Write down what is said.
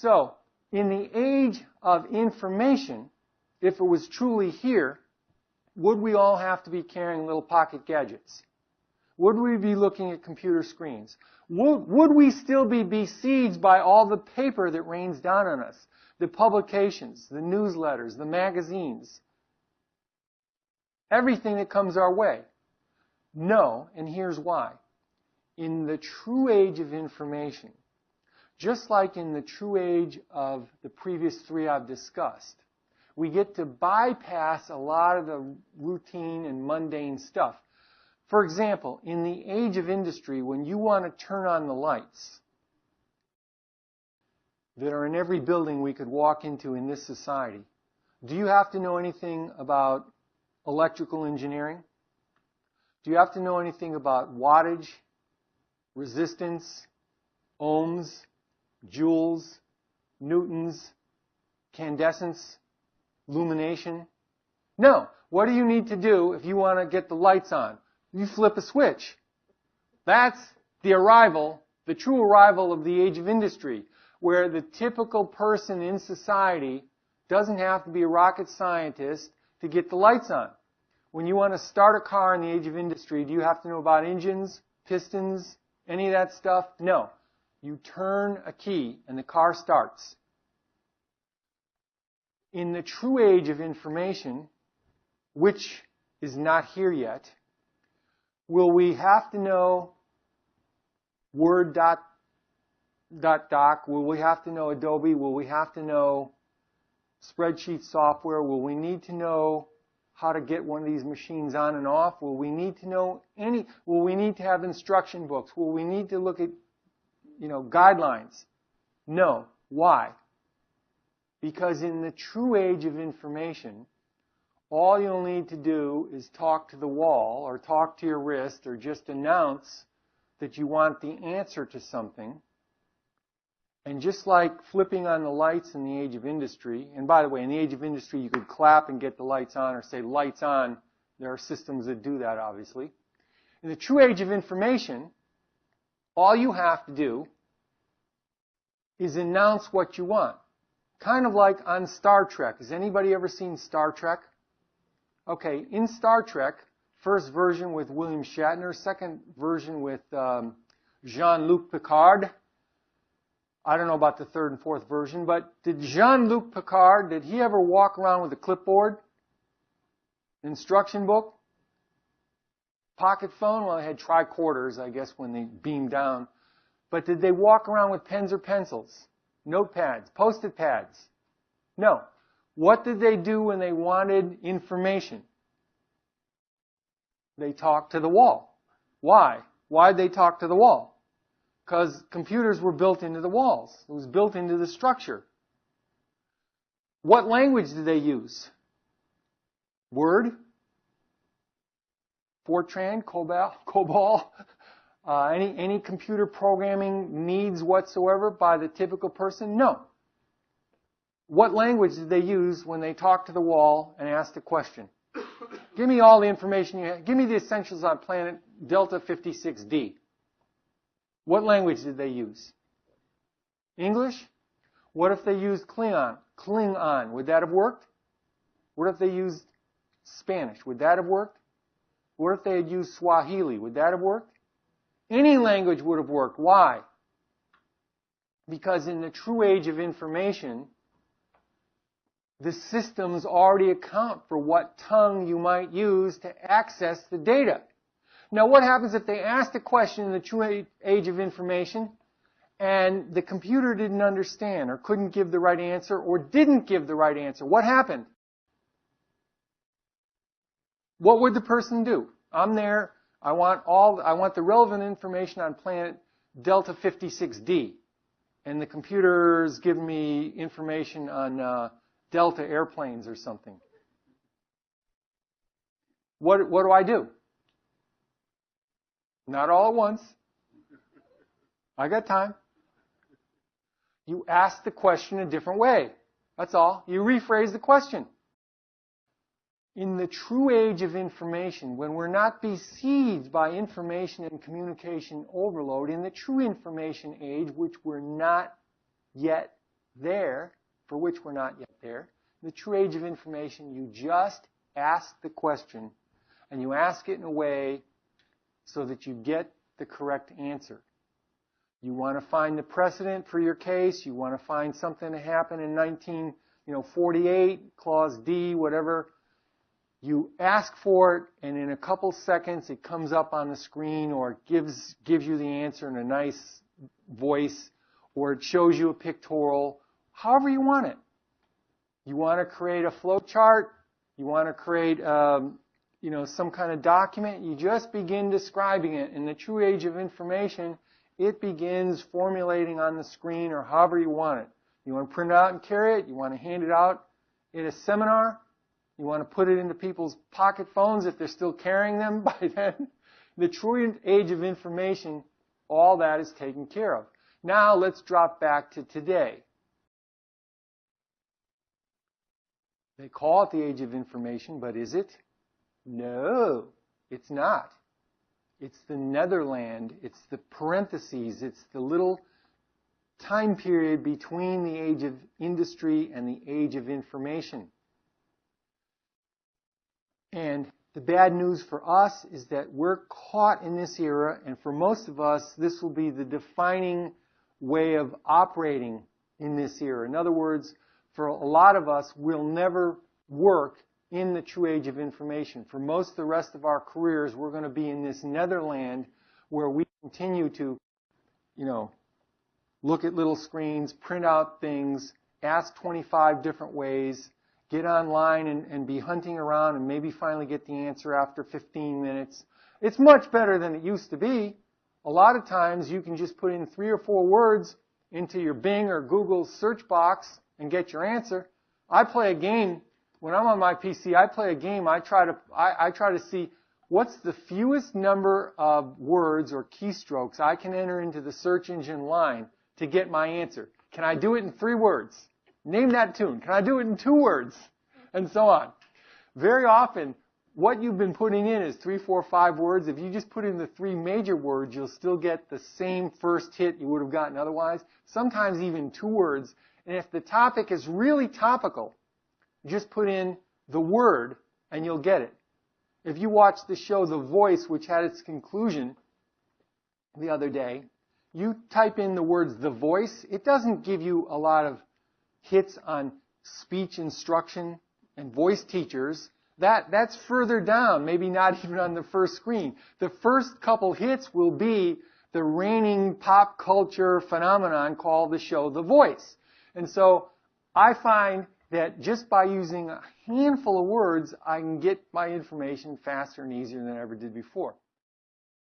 So, in the age of information, if it was truly here, would we all have to be carrying little pocket gadgets? Would we be looking at computer screens? Would we still be besieged by all the paper that rains down on us? The publications, the newsletters, the magazines, everything that comes our way? No, and here's why. In the true age of information, just like in the true age of the previous three I've discussed, we get to bypass a lot of the routine and mundane stuff. For example, in the age of industry, when you want to turn on the lights that are in every building we could walk into in this society, do you have to know anything about electrical engineering? Do you have to know anything about wattage, resistance, ohms, joules, newtons, incandescence, illumination? No. What do you need to do if you want to get the lights on? You flip a switch. That's the arrival, the true arrival of the age of industry, where the typical person in society doesn't have to be a rocket scientist to get the lights on. When you want to start a car in the age of industry, do you have to know about engines, pistons, any of that stuff? No. You turn a key and the car starts. In the true age of information, which is not here yet, will we have to know Word.doc? Will we have to know Adobe? Will we have to know spreadsheet software? Will we need to know how to get one of these machines on and off? Will we need to know will we need to have instruction books? Will we need to look at, guidelines? No. Why? Because in the true age of information, all you'll need to do is talk to the wall or talk to your wrist or just announce that you want the answer to something. And just like flipping on the lights in the age of industry, and by the way, in the age of industry you could clap and get the lights on or say lights on. There are systems that do that, obviously. In the true age of information, all you have to do is announce what you want. Kind of like on Star Trek. Has anybody ever seen Star Trek? Okay, in Star Trek, first version with William Shatner, second version with Jean-Luc Picard. I don't know about the third and fourth version, but did Jean-Luc Picard, did he ever walk around with a clipboard? Instruction book? Pocket phone? Well, they had tricorders, I guess, when they beamed down. But did they walk around with pens or pencils? Notepads? Post-it pads? No. What did they do when they wanted information? They talked to the wall. Why? Why did they talk to the wall? Because computers were built into the walls. It was built into the structure. What language did they use? Word? Fortran? COBOL? Any computer programming needs whatsoever by the typical person? No. What language did they use when they talked to the wall and asked a question? Give me all the information you have. Give me the essentials on planet Delta 56D. What language did they use? English? What if they used Klingon? Klingon, would that have worked? What if they used Spanish? Would that have worked? What if they had used Swahili? Would that have worked? Any language would have worked. Why? Because in the true age of information, the systems already account for what tongue you might use to access the data. Now, what happens if they asked a question in the true age of information and the computer didn't understand or couldn't give the right answer or didn't give the right answer? What happened? What would the person do? I'm there. I want the relevant information on planet Delta 56D. And the computer's giving me information on Delta airplanes or something. What do I do? Not all at once. I got time. You ask the question a different way. That's all. You rephrase the question. In the true age of information, when we're not besieged by information and communication overload, in the true information age, which we're not yet there, for which we're not yet there, in the true age of information, you just ask the question, and you ask it in a way so that you get the correct answer. You want to find the precedent for your case. You want to find something that happened in 1948, Clause D, whatever. You ask for it, and in a couple seconds, it comes up on the screen, or it gives you the answer in a nice voice, or it shows you a pictorial, however you want it. You want to create a flow chart. You want to create some kind of document. You just begin describing it. In the true age of information, it begins formulating on the screen or however you want it. You want to print it out and carry it. You want to hand it out in a seminar. You want to put it into people's pocket phones if they're still carrying them by then. The true age of information, all that is taken care of. Now let's drop back to today. They call it the age of information, but is it? No, it's not. It's the Netherland. It's the parentheses. It's the little time period between the age of industry and the age of information. And the bad news for us is that we're caught in this era, and for most of us, this will be the defining way of operating in this era. In other words, for a lot of us, we'll never work in the true age of information. For most of the rest of our careers, we're going to be in this Netherland where we continue to, look at little screens, print out things, ask 25 different ways, get online and be hunting around and maybe finally get the answer after 15 minutes. It's much better than it used to be. A lot of times you can just put in 3 or 4 words into your Bing or Google search box and get your answer. I play a game. When I'm on my PC, I play a game. I try to see what's the fewest number of words or keystrokes I can enter into the search engine line to get my answer. Can I do it in 3 words? Name that tune. Can I do it in 2 words? And so on. Very often, what you've been putting in is 3, 4, 5 words. If you just put in the 3 major words, you'll still get the same first hit you would have gotten otherwise. Sometimes even 2 words. And if the topic is really topical, just put in the word and you'll get it. If you watch the show The Voice, which had its conclusion the other day, you type in the words The Voice, it doesn't give you a lot of hits on speech instruction and voice teachers. That's further down, maybe not even on the first screen. The first couple hits will be the reigning pop culture phenomenon called the show The Voice. And so I find that just by using a handful of words, I can get my information faster and easier than I ever did before.